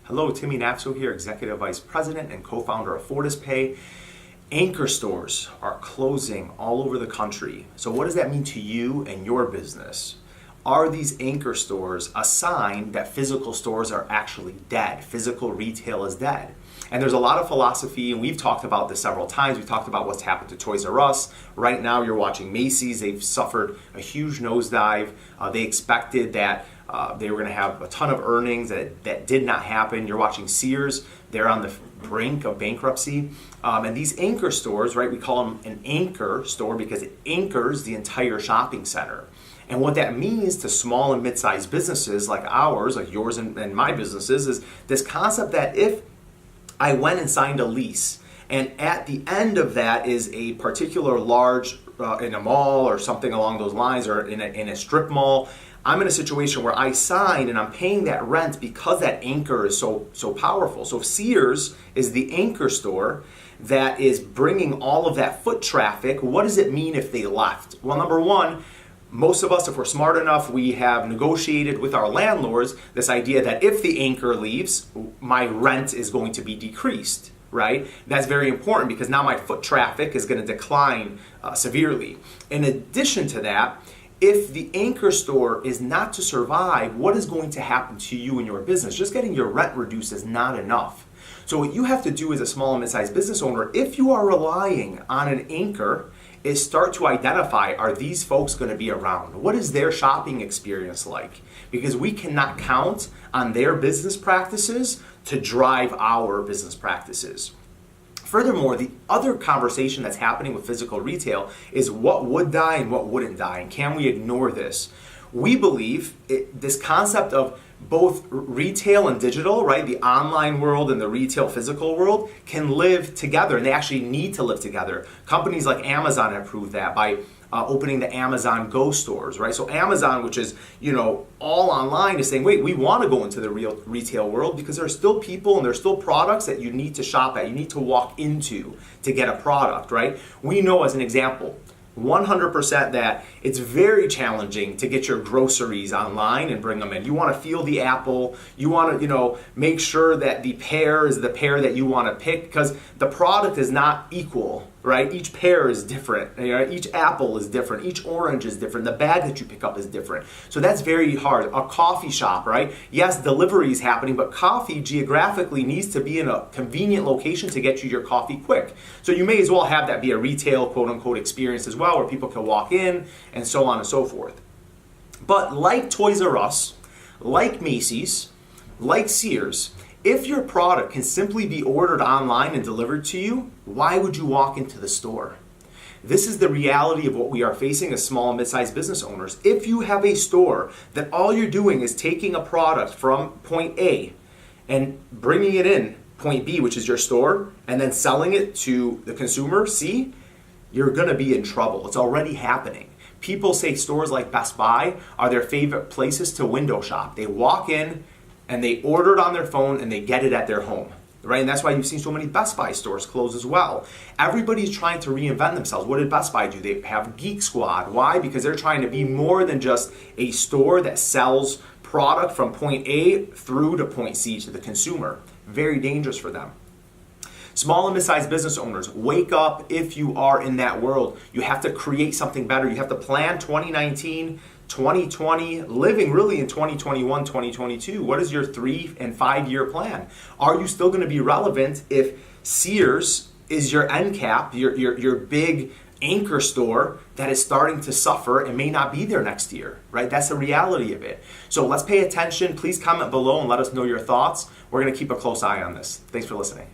Hello, Timmy Nafso here, Executive Vice President and co-founder of FortisPay. Anchor stores are closing all over the country. So what does that mean to you and your business? Are these anchor stores a sign that physical stores are actually dead? Physical retail is dead. And there's a lot of philosophy, and we've talked about this several times. We've talked about what's happened to Toys R Us. Right now you're watching Macy's. They've suffered a huge nosedive. They expected that they were going to have a ton of earnings that did not happen. You're watching Sears. They're on the brink of bankruptcy. And these anchor stores, right, we call them an anchor store because it anchors the entire shopping center. And what that means to small and mid-sized businesses like ours, like yours and my businesses, is this concept that if I went and signed a lease, and at the end of that is a particular large, in a mall or something along those lines, or in a strip mall, I'm in a situation where I signed and I'm paying that rent because that anchor is so powerful. So if Sears is the anchor store that is bringing all of that foot traffic, what does it mean if they left? Well, number one, most of us, if we're smart enough, we have negotiated with our landlords this idea that if the anchor leaves, my rent is going to be decreased, right? That's very important because now my foot traffic is going to decline severely. In addition to that, if the anchor store is not to survive, what is going to happen to you and your business? Just getting your rent reduced is not enough. So what you have to do as a small and mid-sized business owner, if you are relying on an anchor, is start to identify, are these folks going to be around? What is their shopping experience like? Because we cannot count on their business practices to drive our business practices. Furthermore, the other conversation that's happening with physical retail is what would die and what wouldn't die, and can we ignore this? We believe this concept of both retail and digital, right, the online world and the retail physical world, can live together, and they actually need to live together. Companies like Amazon have proved that by opening the Amazon Go stores, right? So Amazon, which is, all online, is saying, wait, we want to go into the real retail world because there are still people and there's still products that you need to shop at, you need to walk into to get a product, right? We know, as an example, 100% that it's very challenging to get your groceries online and bring them in. You want to feel the apple. You want to, make sure that the pear is the pear that you want to pick because the product is not equal, right? Each pear is different. Each apple is different. Each orange is different. The bag that you pick up is different. So that's very hard. A coffee shop, right? Yes, delivery is happening, but coffee geographically needs to be in a convenient location to get you your coffee quick. So you may as well have that be a retail, quote unquote, experience as well, where people can walk in and so on and so forth. But like Toys R Us, like Macy's, like Sears, if your product can simply be ordered online and delivered to you, why would you walk into the store? This is the reality of what we are facing as small and mid-sized business owners. If you have a store that all you're doing is taking a product from point A and bringing it in point B, which is your store, and then selling it to the consumer, C, you're going to be in trouble. It's already happening. People say stores like Best Buy are their favorite places to window shop. They walk in and they order it on their phone and they get it at their home, right? And that's why you've seen so many Best Buy stores close as well. Everybody's trying to reinvent themselves. What did Best Buy do? They have Geek Squad. Why? Because they're trying to be more than just a store that sells product from point A through to point C to the consumer. Very dangerous for them. Small and mid-sized business owners, wake up if you are in that world. You have to create something better. You have to plan 2019, 2020, living really in 2021, 2022. What is your 3 and 5 year plan? Are you still going to be relevant if Sears is your end cap, your big anchor store that is starting to suffer and may not be there next year, right? That's the reality of it. So let's pay attention. Please comment below and let us know your thoughts. We're going to keep a close eye on this. Thanks for listening.